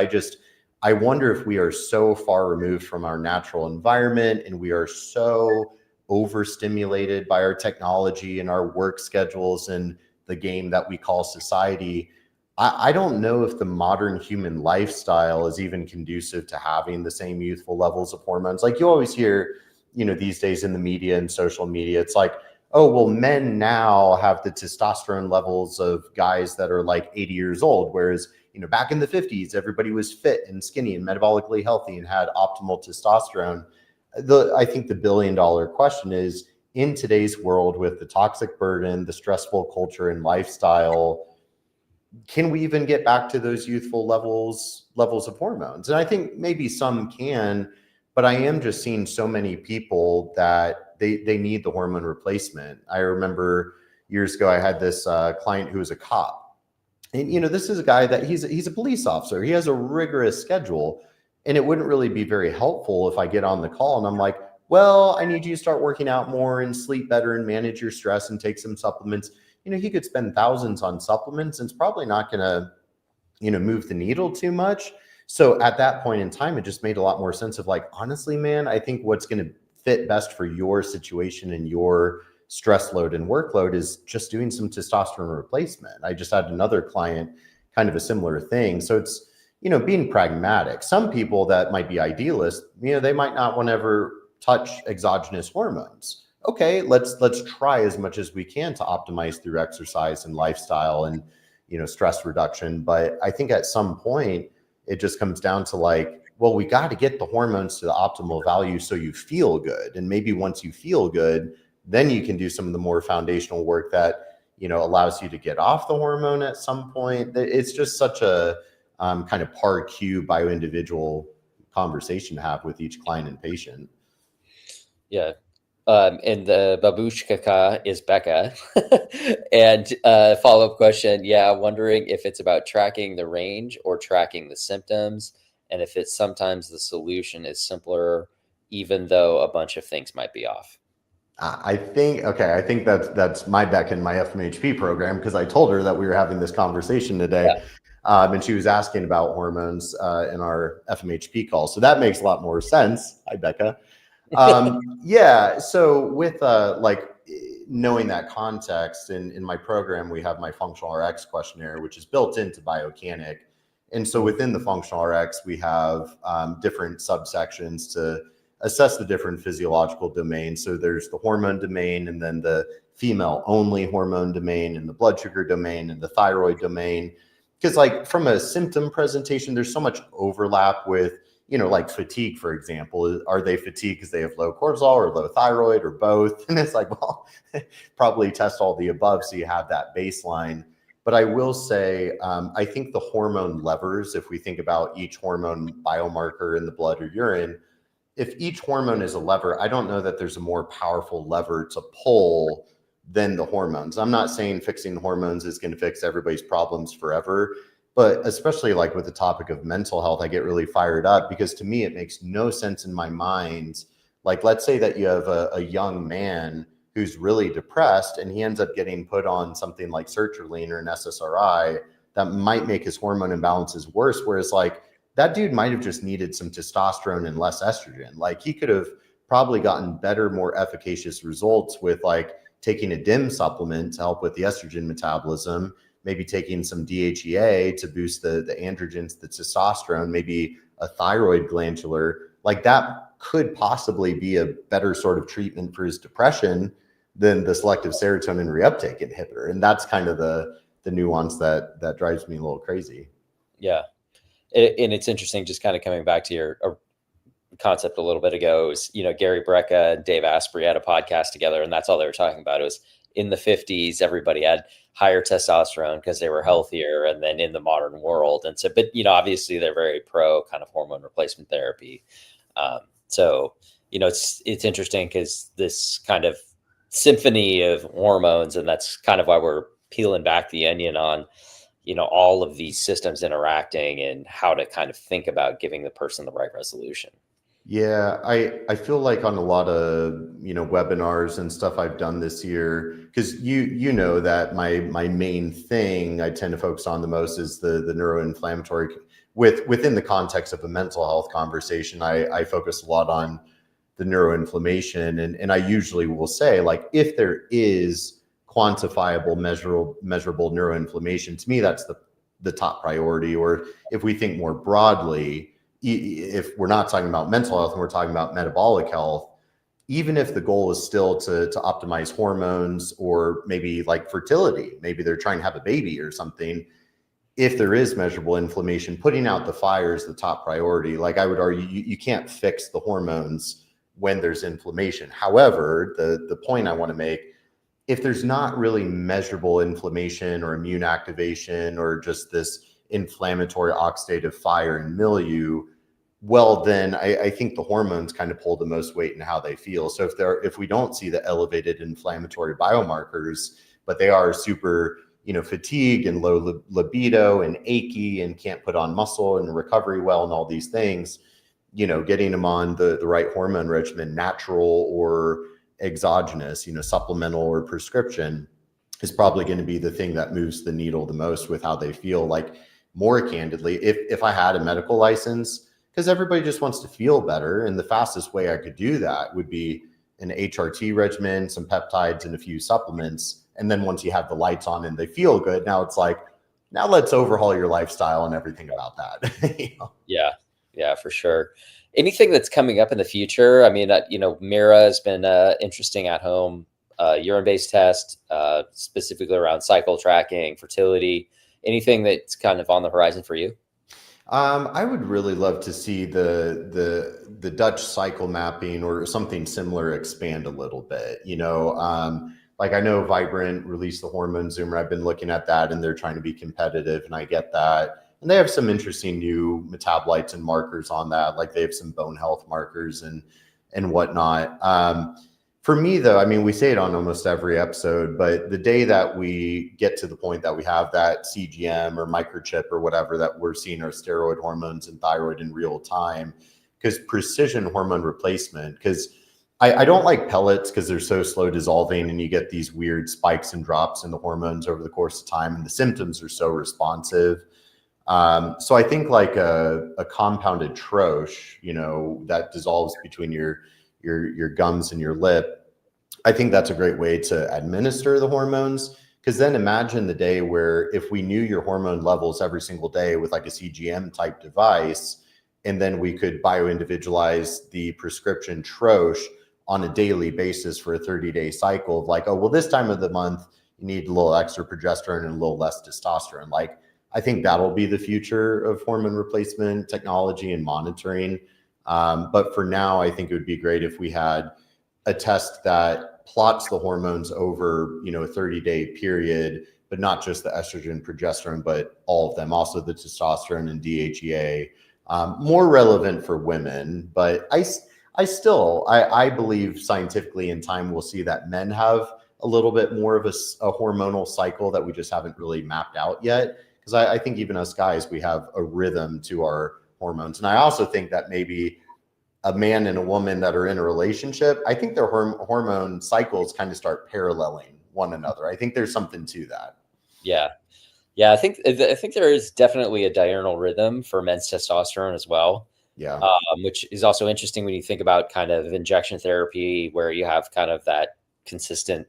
I wonder if we are so far removed from our natural environment and we are so overstimulated by our technology and our work schedules and the game that we call society. I don't know if the modern human lifestyle is even conducive to having the same youthful levels of hormones. Like you always hear, these days in the media and social media, it's like, oh, well, men now have the testosterone levels of guys that are like 80 years old. Whereas, back in the 50s, everybody was fit and skinny and metabolically healthy and had optimal testosterone. I think the billion-dollar question is, in today's world with the toxic burden, the stressful culture and lifestyle, can we even get back to those youthful levels of hormones? And I think maybe some can, but I am just seeing so many people that they need the hormone replacement. I remember years ago, I had this client who was a cop. And, this is a guy that he's a police officer. He has a rigorous schedule. And it wouldn't really be very helpful if I get on the call and I'm like, well, I need you to start working out more and sleep better and manage your stress and take some supplements. He could spend thousands on supplements and it's probably not going to, move the needle too much. So at that point in time, it just made a lot more sense of like, honestly, man, I think what's going to fit best for your situation and your stress load and workload is just doing some testosterone replacement. I just had another client, kind of a similar thing. So it's, being pragmatic. Some people that might be idealists, they might not want to ever touch exogenous hormones. Okay, let's try as much as we can to optimize through exercise and lifestyle and, stress reduction. But I think at some point it just comes down to like, well, we got to get the hormones to the optimal value so you feel good. And maybe once you feel good, then you can do some of the more foundational work that, allows you to get off the hormone at some point. It's just such a kind of par Q bio-individual conversation to have with each client and patient. Yeah. And the babushka is Becca. And follow-up question. Yeah. Wondering if it's about tracking the range or tracking the symptoms. And if it's sometimes the solution is simpler, even though a bunch of things might be off. I think that's my Becca in my FMHP program, because I told her that we were having this conversation today. Yeah. And she was asking about hormones in our FMHP call. So that makes a lot more sense. Hi, Becca. Yeah. So with like knowing that context, in my program, we have my functional RX questionnaire, which is built into Biocanic. And so within the functional RX, we have different subsections to assess the different physiological domains. So there's the hormone domain, and then the female only hormone domain, and the blood sugar domain, and the thyroid domain. Because like from a symptom presentation, there's so much overlap with, like fatigue, for example. Are they fatigued because they have low cortisol or low thyroid or both? And it's like, well, probably test all the above so you have that baseline. But I will say, I think the hormone levers, if we think about each hormone biomarker in the blood or urine, if each hormone is a lever, I don't know that there's a more powerful lever to pull than the hormones. I'm not saying fixing hormones is going to fix everybody's problems forever, but especially like with the topic of mental health, I get really fired up because to me, it makes no sense in my mind. Like, let's say that you have a young man who's really depressed and he ends up getting put on something like sertraline or an SSRI that might make his hormone imbalances worse. Whereas like that dude might have just needed some testosterone and less estrogen. Like he could have probably gotten better, more efficacious results with like taking a DIM supplement to help with the estrogen metabolism, maybe taking some DHEA to boost the androgens, the testosterone, maybe a thyroid glandular. Like that could possibly be a better sort of treatment for his depression than the selective serotonin reuptake inhibitor. And that's kind of the nuance that drives me a little crazy. Yeah. And it's interesting, just kind of coming back to your concept a little bit ago, is, Gary Brecka and Dave Asprey had a podcast together, and that's all they were talking about. It was in the 50s, everybody had higher testosterone because they were healthier, and then in the modern world. And so, but, obviously they're very pro kind of hormone replacement therapy. So, it's interesting because this kind of symphony of hormones, and that's kind of why we're peeling back the onion on, all of these systems interacting and how to kind of think about giving the person the right resolution. Yeah, I feel like on a lot of, webinars and stuff I've done this year, because you know that my main thing I tend to focus on the most is the neuroinflammatory within the context of a mental health conversation. I focus a lot on the neuroinflammation, and I usually will say, like, if there is quantifiable, measurable neuroinflammation, to me, that's the top priority. Or if we think more broadly, if we're not talking about mental health and we're talking about metabolic health, even if the goal is still to optimize hormones or maybe like fertility, maybe they're trying to have a baby or something, if there is measurable inflammation, putting out the fire is the top priority. Like I would argue, you can't fix the hormones when there's inflammation. However, the point I want to make, if there's not really measurable inflammation or immune activation or just this inflammatory oxidative fire and milieu, well, then I think the hormones kind of pull the most weight in how they feel. So if we don't see the elevated inflammatory biomarkers, but they are super, fatigued and low libido and achy and can't put on muscle and recovery well and all these things, getting them on the right hormone regimen, natural or exogenous, supplemental or prescription, is probably going to be the thing that moves the needle the most with how they feel. Like, more candidly, if I had a medical license, because everybody just wants to feel better, and the fastest way I could do that would be an HRT regimen, some peptides, and a few supplements. And then once you have the lights on and they feel good, now it's like, now let's overhaul your lifestyle and everything about that. Yeah, for sure. Anything that's coming up in the future? I mean, Mira has been interesting at home urine-based test, specifically around cycle tracking, fertility. Anything that's kind of on the horizon for you? I would really love to see the Dutch cycle mapping or something similar expand a little bit. Like I know Vibrant released the hormone zoomer. I've been looking at that, and they're trying to be competitive, and I get that. And they have some interesting new metabolites and markers on that. Like they have some bone health markers and whatnot. For me, though, I mean, we say it on almost every episode, but the day that we get to the point that we have that CGM or microchip or whatever, that we're seeing our steroid hormones and thyroid in real time, because precision hormone replacement, because I don't like pellets because they're so slow dissolving and you get these weird spikes and drops in the hormones over the course of time, and the symptoms are so responsive. So I think like a compounded troche, that dissolves between your gums and your lip. I think that's a great way to administer the hormones, because then imagine the day where if we knew your hormone levels every single day with like a CGM type device, and then we could bio-individualize the prescription troche on a daily basis for a 30-day cycle of like, oh, well, this time of the month, you need a little extra progesterone and a little less testosterone. Like, I think that'll be the future of hormone replacement technology and monitoring. But for now, I think it would be great if we had a test that plots the hormones over, a 30-day period, but not just the estrogen, progesterone, but all of them, also the testosterone and DHEA. More relevant for women, but I believe scientifically in time we'll see that men have a little bit more of a hormonal cycle that we just haven't really mapped out yet. Because I think even us guys, we have a rhythm to our hormones. And I also think that maybe a man and a woman that are in a relationship, I think their hormone cycles kind of start paralleling one another. I think there's something to that. Yeah. I think there is definitely a diurnal rhythm for men's testosterone as well. Yeah. Which is also interesting when you think about kind of injection therapy, where you have kind of that consistent,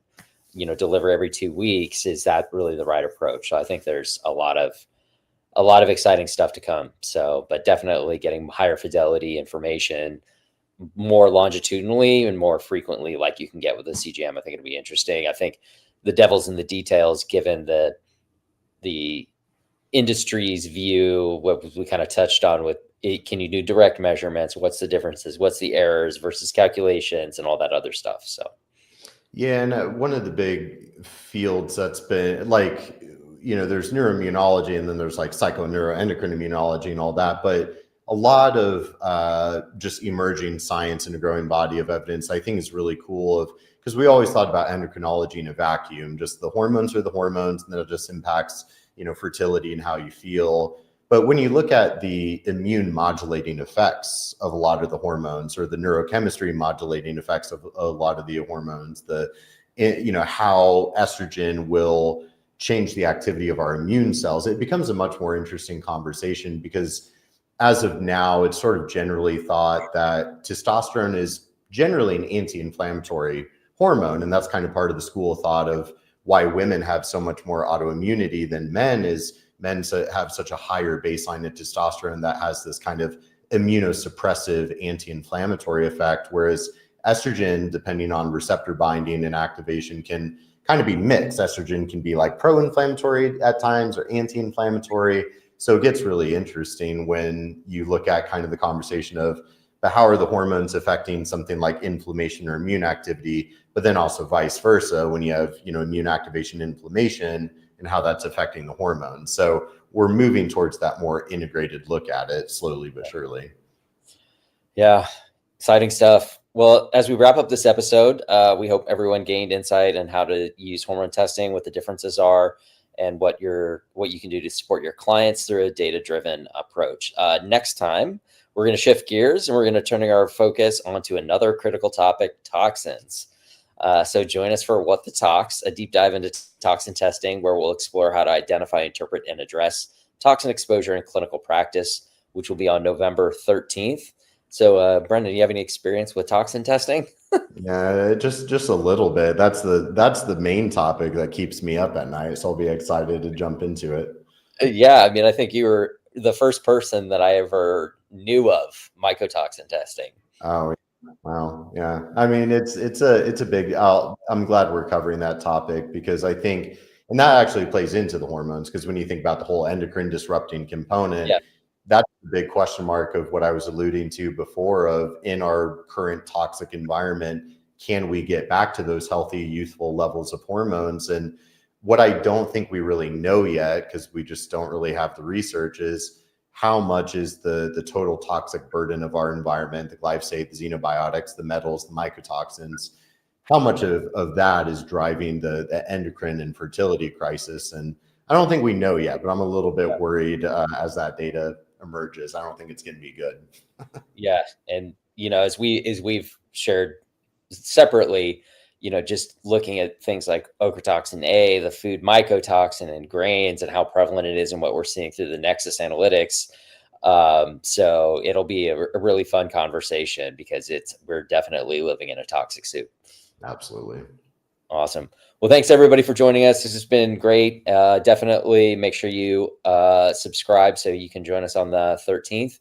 deliver every 2 weeks. Is that really the right approach? So I think there's a lot of exciting stuff to come. So, but definitely getting higher fidelity information more longitudinally and more frequently, like you can get with a CGM. I think it'll be interesting. I think the devil's in the details, given the industry's view, what we kind of touched on with it. Can you do direct measurements? What's the differences? What's the errors versus calculations and all that other stuff? So, yeah. And one of the big fields that's been like, there's neuroimmunology, and then there's like psychoneuroendocrine immunology and all that. But a lot of just emerging science and a growing body of evidence, I think, is really cool. Because we always thought about endocrinology in a vacuum, just the hormones are the hormones, and then it just impacts, fertility and how you feel. But when you look at the immune modulating effects of a lot of the hormones, or the neurochemistry modulating effects of a lot of the hormones, how estrogen will change the activity of our immune cells, it becomes a much more interesting conversation, because as of now, it's sort of generally thought that testosterone is generally an anti-inflammatory hormone. And that's kind of part of the school of thought of why women have so much more autoimmunity than men, is men have such a higher baseline of testosterone that has this kind of immunosuppressive anti-inflammatory effect, whereas estrogen, depending on receptor binding and activation, can kind of be mixed. Estrogen can be like pro-inflammatory at times or anti-inflammatory. So it gets really interesting when you look at kind of the conversation of, but how are the hormones affecting something like inflammation or immune activity, but then also vice versa when you have, immune activation, inflammation, and how that's affecting the hormones. So we're moving towards that more integrated look at it slowly but surely. Yeah, exciting stuff. Well, as we wrap up this episode, we hope everyone gained insight on how to use hormone testing, what the differences are, and what you can do to support your clients through a data-driven approach. Next time, we're going to shift gears and we're going to turn our focus onto another critical topic, toxins. So join us for What the Tox, a deep dive into toxin testing, where we'll explore how to identify, interpret, and address toxin exposure in clinical practice, which will be on November 13th. So, Brendan, do you have any experience with toxin testing? Yeah, just a little bit. That's the main topic that keeps me up at night. So I'll be excited to jump into it. Yeah, I mean, I think you were the first person that I ever knew of mycotoxin testing. Oh, wow. Yeah. I mean, it's a big, I'm glad we're covering that topic because I think, and that actually plays into the hormones, because when you think about the whole endocrine disrupting component, Yeah, that's the big question mark of what I was alluding to before of, in our current toxic environment, can we get back to those healthy, youthful levels of hormones? And what I don't think we really know yet, because we just don't really have the research, is how much is the total toxic burden of our environment, the glyphosate, the xenobiotics, the metals, the mycotoxins, how much of that is driving the endocrine and fertility crisis? And I don't think we know yet, but I'm a little bit worried as that data emerges. I don't think it's going to be good. yeah, and as we've shared separately, just looking at things like ochratoxin A, the food mycotoxin in grains, and how prevalent it is, and what we're seeing through the Nexus analytics. So it'll be a really fun conversation because we're definitely living in a toxic soup. Absolutely. Awesome. Well, thanks everybody for joining us. This has been great. Definitely make sure you subscribe so you can join us on the 13th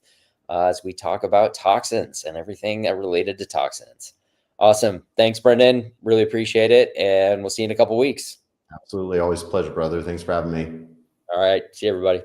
as we talk about toxins and everything related to toxins. Awesome. Thanks, Brendan. Really appreciate it. And we'll see you in a couple weeks. Absolutely. Always a pleasure, brother. Thanks for having me. All right. See you, everybody.